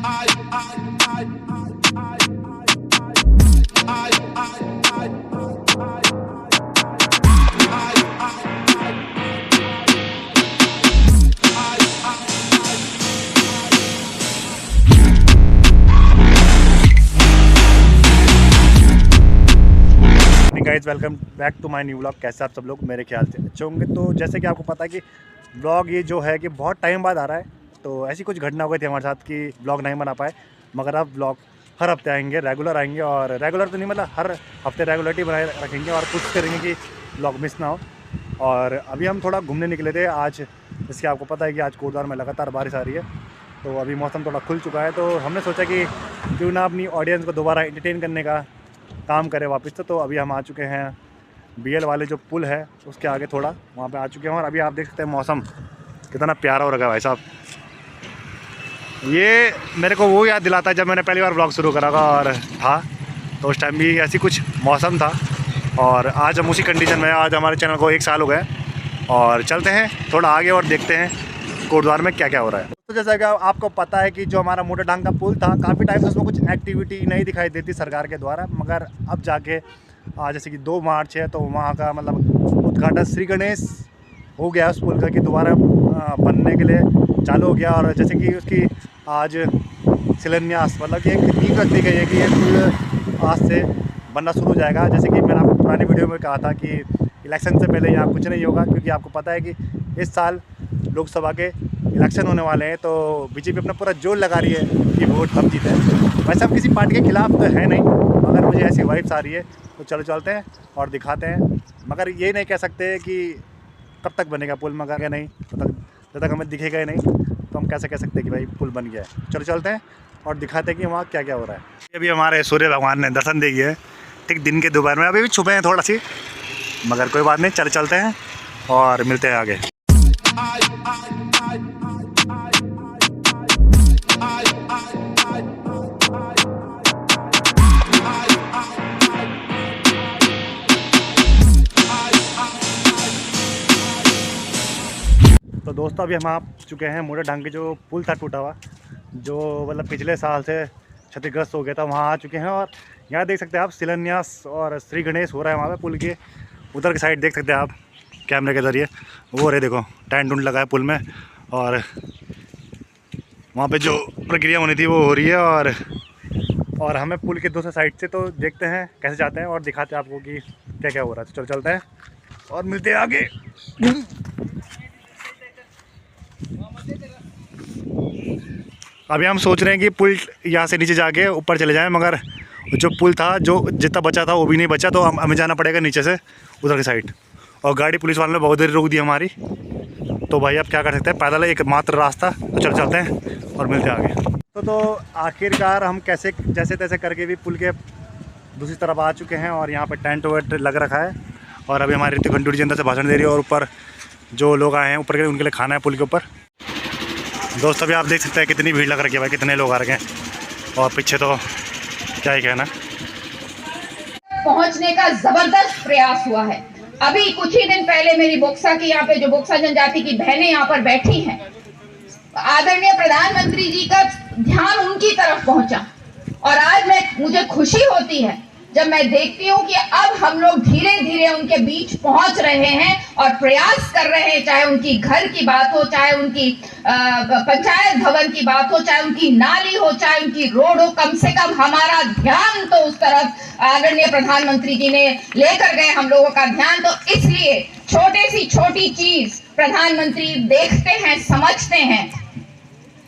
Guys welcome back to my new vlog. कैसे आप सब लोग मेरे ख्याल से अच्छे होंगे। तो जैसे कि आपको पता है कि व्लॉग ये जो है कि बहुत टाइम बाद आ रहा है, तो ऐसी कुछ घटना हो गई थी हमारे साथ कि व्लॉग नहीं बना पाए। मगर अब व्लॉग हर हफ्ते आएंगे, रेगुलर आएंगे। और रेगुलर तो नहीं मतलब हर हफ्ते रेगुलरिटी बनाए रखेंगे और कोशिश करेंगे कि व्लॉग मिस ना हो। और अभी हम थोड़ा घूमने निकले थे आज, जैसे आपको पता है कि आज कोटद्वार में लगातार बारिश आ रही है, तो अभी मौसम थोड़ा खुल चुका है। तो हमने सोचा कि क्यों ना अपनी ऑडियंस को दोबारा एंटरटेन करने का काम करें वापस से। तो अभी हम आ चुके हैं BL वाले जो पुल है उसके आगे, थोड़ा वहाँ पे आ चुके हैं। और अभी आप देख सकते हैं मौसम कितना प्यारा हो रखा है भाई साहब। ये मेरे को वो याद दिलाता है जब मैंने पहली बार व्लॉग शुरू करा और था, तो उस टाइम भी ऐसी कुछ मौसम था। और आज हम उसी कंडीशन में, आज हमारे चैनल को 1 साल हो गए। और चलते हैं थोड़ा आगे और देखते हैं कोटद्वार में क्या क्या हो रहा है। तो जैसा कि आपको पता है कि जो हमारा मोटा डांग का पुल था, काफ़ी टाइम से उसमें कुछ एक्टिविटी नहीं दिखाई देती सरकार के द्वारा। मगर अब जाके आज जैसे कि 2 मार्च है, तो वहाँ का मतलब उद्घाटन श्री गणेश हो गया उस पुल का, कि दोबारा बनने के लिए चालू हो गया। और जैसे कि उसकी आज शिलान्यास मतलब कि एक नींव रख दी गई है कि ये पुल आज से बनना शुरू हो जाएगा। जैसे कि मैंने आपको पुरानी वीडियो में कहा था कि इलेक्शन से पहले यहाँ कुछ नहीं होगा, क्योंकि आपको पता है कि इस साल लोकसभा के इलेक्शन होने वाले हैं। तो बीजेपी अपना पूरा जोर लगा रही है कि वोट हम जीते हैं। वैसे हम किसी पार्टी के खिलाफ तो है नहीं, मगर मुझे ऐसी वाइब्स आ रही है, तो चलो चलते हैं और दिखाते हैं। मगर ये नहीं कह सकते कि कब तक बनेगा पुल, मगर नहीं जब तक हमें दिखेगा ही नहीं तो हम कैसे कह सकते हैं कि भाई पुल बन गया है। चलो चलते हैं और दिखाते हैं कि वहाँ क्या क्या हो रहा है। अभी हमारे सूर्य भगवान ने दर्शन दे दिए, ठीक दिन के दोपहर में। अभी भी छुपे हैं थोड़ा सी, मगर कोई बात नहीं, चलते हैं और मिलते हैं आगे। तो दोस्तों अभी हम आ चुके हैं मोटा डांग के जो पुल था टूटा हुआ, जो मतलब पिछले साल से क्षतिग्रस्त हो गया था, वहाँ आ चुके हैं। और यहाँ देख सकते हैं आप शिलान्यास और श्री गणेश हो रहा है वहाँ पे पुल के उधर की साइड। देख सकते हैं आप कैमरे के ज़रिए, वो रहे देखो टेंट उंट लगा है पुल में। और वहाँ पे जो प्रक्रिया होनी थी वो हो रही है। और हमें पुल के दूसरे साइड से, तो देखते हैं कैसे जाते हैं और दिखाते हैं आपको कि क्या क्या हो रहा है। तो चलते हैं और मिलते हैं आगे। अभी हम सोच रहे हैं कि पुल यहाँ से नीचे जाके ऊपर चले जाएं, मगर जो पुल था जो जितना बचा था वो भी नहीं बचा, तो हमें जाना पड़ेगा नीचे से उधर की साइड। और गाड़ी पुलिस वालों ने बहुत देर रोक दी हमारी, तो भाई अब क्या कर सकते हैं, पैदल एकमात्र रास्ता। तो चलते हैं और मिलते हैं आगे। तो आखिरकार हम जैसे तैसे करके भी पुल के दूसरी तरफ आ चुके हैं। और यहाँ पर टेंट वेंट लग रखा है। और अभी हमारी ऋतिक खंडूरी जी अंदर से भाषण दे रही है, और ऊपर जो लोग आए हैं ऊपर के उनके लिए खाना है पुल के ऊपर। दोस्त अभी आप देख सकते हैं कितनी भीड़ लग रखी है भाई, कितने लोग आ रखे हैं। और पीछे तो क्या ही कहना, पहुंचने का जबरदस्त प्रयास हुआ है। अभी कुछ ही दिन पहले मेरी बोक्सा की यहाँ पे जो बोक्सा जनजाति की बहनें यहाँ पर बैठी हैं, आदरणीय प्रधानमंत्री जी का ध्यान उनकी तरफ पहुंचा। और आज मुझे खुशी होती है जब मैं देखती हूँ कि अब हम लोग धीरे धीरे उनके बीच पहुंच रहे हैं और प्रयास कर रहे हैं, चाहे उनकी घर की बात हो, चाहे उनकी पंचायत भवन की बात हो, चाहे उनकी नाली हो, चाहे उनकी रोड हो। कम से कम हमारा ध्यान तो उस तरफ आदरणीय प्रधानमंत्री जी ने लेकर गए हम लोगों का ध्यान। तो इसलिए छोटी सी छोटी चीज प्रधानमंत्री देखते हैं, समझते हैं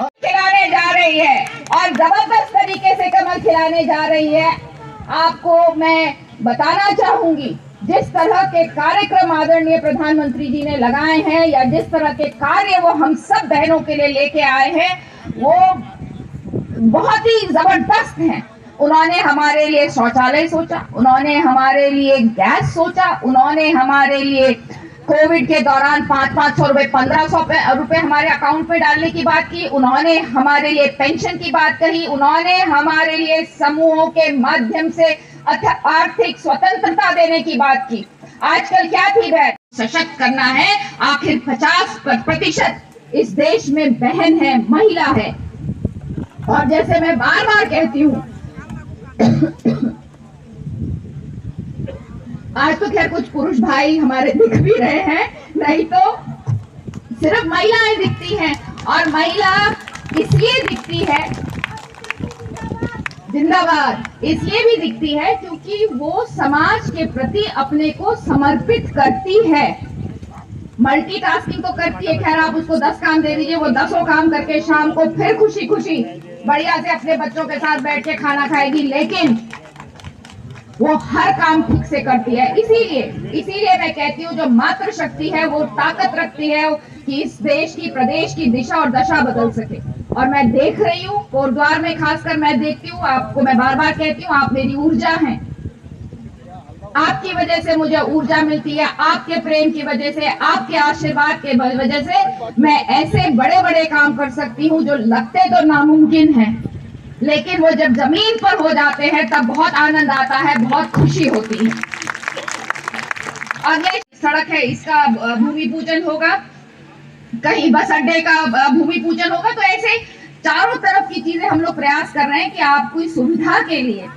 और खिलाने जा रही है, और जबरदस्त तरीके से कमल खिलाने जा रही है। आपको मैं बताना चाहूंगी, जिस तरह के कार्यक्रम आदरणीय प्रधानमंत्री जी ने लगाए हैं, या जिस तरह के कार्य वो हम सब बहनों के लिए लेके आए हैं, वो बहुत ही जबरदस्त हैं। उन्होंने हमारे लिए शौचालय सोचा, उन्होंने हमारे लिए गैस सोचा, उन्होंने हमारे लिए कोविड के दौरान 500 रुपए 1500 रुपए हमारे अकाउंट में डालने की बात की, उन्होंने हमारे लिए पेंशन की बात कही, उन्होंने हमारे लिए समूहों के माध्यम से आर्थिक स्वतंत्रता देने की बात की। आजकल क्या थी बहन, सशक्त करना है। आखिर 50% इस देश में बहन है, महिला है, और जैसे मैं बार बार कहती हूँ, आज तो खैर कुछ पुरुष भाई हमारे दिख भी रहे हैं, नहीं तो सिर्फ महिलाएं दिखती हैं। और महिला इसलिए दिखती है, जिंदाबाद, इसलिए भी दिखती है क्योंकि वो समाज के प्रति अपने को समर्पित करती है। मल्टीटास्किंग तो करती है, खैर आप उसको 10 काम दे दीजिए, वो 10 काम करके शाम को फिर खुशी खुशी बढ़िया से अपने बच्चों के साथ बैठ के खाना खाएगी, लेकिन वो हर काम ठीक से करती है। इसीलिए मैं कहती हूँ जो मातृशक्ति है वो ताकत रखती है कि इस देश की, प्रदेश की दिशा और दशा बदल सके। और मैं देख रही हूँ कोटद्वार में, खासकर मैं देखती हूँ, आपको मैं बार बार कहती हूँ, आप मेरी ऊर्जा हैं। आपकी वजह से मुझे ऊर्जा मिलती है, आपके प्रेम की वजह से, आपके आशीर्वाद के वजह से मैं ऐसे बड़े बड़े काम कर सकती हूँ जो लगते तो नामुमकिन हैं, लेकिन वो जब जमीन पर हो जाते हैं तब बहुत आनंद आता है, बहुत खुशी होती है। और ये सड़क है, इसका भूमि पूजन होगा, कहीं बस अड्डे का भूमि पूजन होगा। तो ऐसे चारों तरफ की चीजें हम लोग प्रयास कर रहे हैं कि आपकी सुविधा के लिए,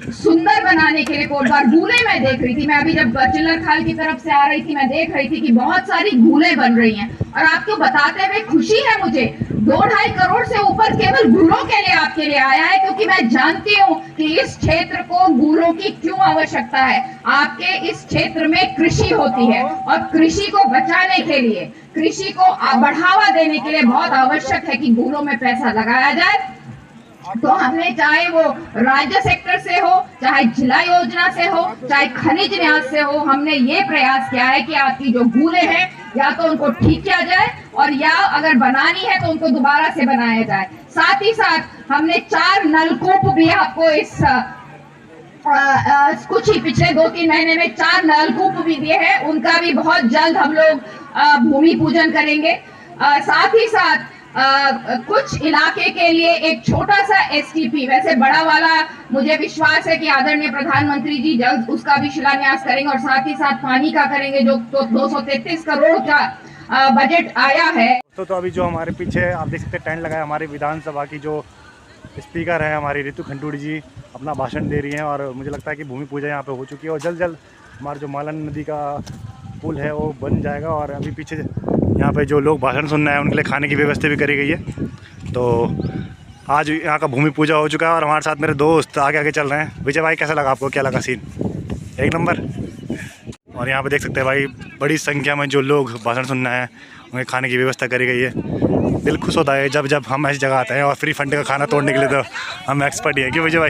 सुंदर बनाने के लिए कोटद्वार। गूले मैं देख रही थी, मैं अभी जब चिल्लर खाल की तरफ से आ रही थी, मैं देख रही थी कि बहुत सारी गूले बन रही हैं। और आपको बताते हुए खुशी है मुझे, 2-2.5 करोड़ से ऊपर केवल गूलों के लिए आपके लिए आया है, क्योंकि मैं जानती हूँ कि इस क्षेत्र को गूलों की क्यों आवश्यकता है। आपके इस क्षेत्र में कृषि होती है और कृषि को बचाने के लिए, कृषि को बढ़ावा देने के लिए बहुत आवश्यक है कि गूलों में पैसा लगाया जाए। तो हमने, चाहे वो राज्य सेक्टर से हो, चाहे जिला योजना से हो, चाहे खनिज न्यास से हो, हमने ये प्रयास किया है कि आपकी जो गूले हैं या तो उनको ठीक किया जाए और या अगर बनानी है तो उनको दोबारा से बनाया जाए। साथ ही साथ हमने 4 नलकूप भी आपको इस कुछ ही पिछले 2-3 महीने में 4 नलकूप भी दिए हैं, उनका भी बहुत जल्द हम लोग भूमि पूजन करेंगे। साथ ही साथ कुछ इलाके के लिए एक छोटा सा एसटीपी, वैसे बड़ा वाला मुझे विश्वास है कि आदरणीय प्रधानमंत्री जी जल्द उसका भी शिलान्यास करेंगे, और साथ ही साथ पानी का करेंगे, जो तो 233 करोड़ का बजट आया है। तो अभी जो हमारे पीछे आप देख सकते हैं टेंट लगा है, हमारी विधानसभा की जो स्पीकर है हमारी रितु खंडूड़ी जी अपना भाषण दे रही हैं, और मुझे लगता है कि भूमि पूजा यहाँ पे हो चुकी है और जल्द जल्द हमारा जो मालन नदी का पुल है वो बन जाएगा। और अभी पीछे यहाँ पे जो लोग भाषण सुन रहे हैं उनके लिए खाने की व्यवस्था भी करी गई है। तो आज यहाँ का भूमि पूजा हो चुका है और हमारे साथ मेरे दोस्त आगे आगे चल रहे हैं। विजय भाई कैसा लगा आपको, क्या लगा सीन? एक नंबर। और यहाँ पे देख सकते हैं भाई बड़ी संख्या में जो लोग भाषण सुनना है उन्हें खाने की व्यवस्था करी गई है। दिल खुश होता है जब जब हम ऐसी जगह आते हैं और फ्री फंड का खाना तोड़ने के लिए तो हम एक्सपर्ट ही हैं, क्यों विजय भाई?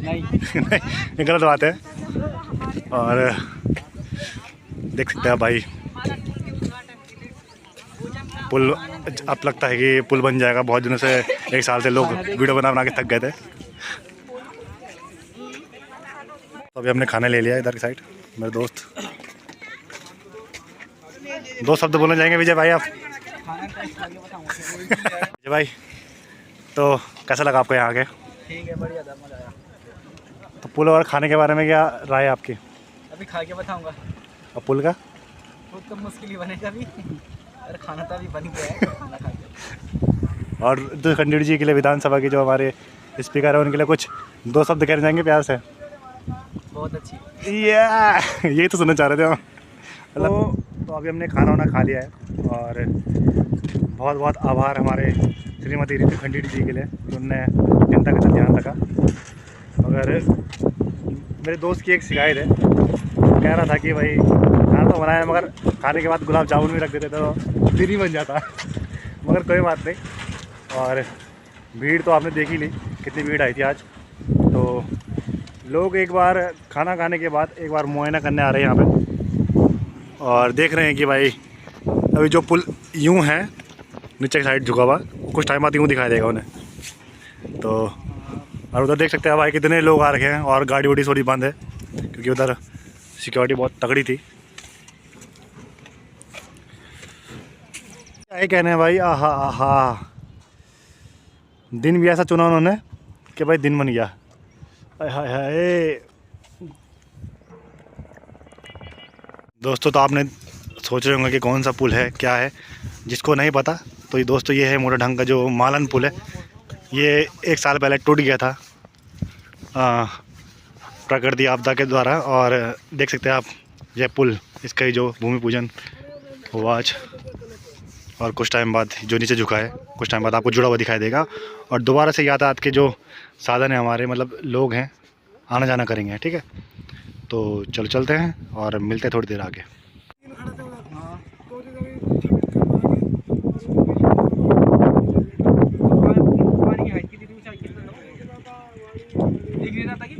नहीं गलत बात है। और देख सकते हैं भाई पुल, अब लगता है कि पुल बन जाएगा। बहुत दिनों से, 1 साल से लोग वीडियो बना के थक गए थे। तो अभी हमने खाना ले लिया इधर की साइड। मेरे दोस्त 2 शब्द बोलना चाहेंगे विजय भाई आप? विजय भाई तो कैसा लगा आपको यहाँ आके? ठीक है, बढ़िया था, मज़ा आया। तो पुल और खाने के बारे में क्या राय है आपकी? अभी खा के बताऊंगा। और पुल का? पुल तो मुश्किल ही बनेगा अभी, और खाना तो अभी बन गया है, खाना खा के। और रितु खंडूड़ी जी के लिए, विधानसभा के जो हमारे स्पीकर है, उनके लिए कुछ 2 शब्द कहना चाहेंगे प्यार से? बहुत अच्छी। यही तो सुनना चाह रहे थे हम। तो अभी हमने खाना वाना खा लिया है और बहुत बहुत आभार हमारे श्रीमती रितु खंडूड़ी जी के लिए, उन्होंने जनता का ध्यान रखा। मगर मेरे दोस्त की एक शिकायत है, कह रहा था कि भाई खाना तो बनाया मगर खाने के बाद गुलाब जामुन भी रख देते तो दिन ही बन जाता। मगर कोई बात नहीं। और भीड़ तो आपने देख ही ली, कितनी भीड़ आई थी आज। तो लोग एक बार खाना खाने के बाद एक बार मुआयना करने आ रहे हैं यहाँ पे और देख रहे हैं कि भाई अभी जो पुल यूँ है नीचे की साइड झुका हुआ, कुछ टाइम बाद यूँ दिखाई देगा उन्हें। तो और उधर देख सकते हैं भाई कितने लोग आ रखे हैं और गाड़ी वाड़ी थोड़ी बंद है क्योंकि उधर सिक्योरिटी बहुत तगड़ी थी। क्या कहने हैं भाई, आहा आहा, दिन भी ऐसा चुना उन्होंने कि भाई दिन बन गया। हाय हाय दोस्तों, तो आपने सोच रहे होंगे कि कौन सा पुल है क्या है। जिसको नहीं पता तो ये दोस्तों ये है मोटा ढंग का जो मालन पुल है। ये 1 साल पहले टूट गया था प्रकृति आपदा के द्वारा। और देख सकते हैं आप यह पुल, इसका ही जो भूमि पूजन हुआ आज, और कुछ टाइम बाद जो नीचे झुका है कुछ टाइम बाद आपको जुड़ा हुआ दिखाई देगा। और दोबारा से यातायात के जो साधन है हमारे, मतलब लोग हैं, आना जाना करेंगे। ठीक है, तो चलो चलते हैं और मिलते हैं थोड़ी देर आगे। दिख नहीं रहा था कि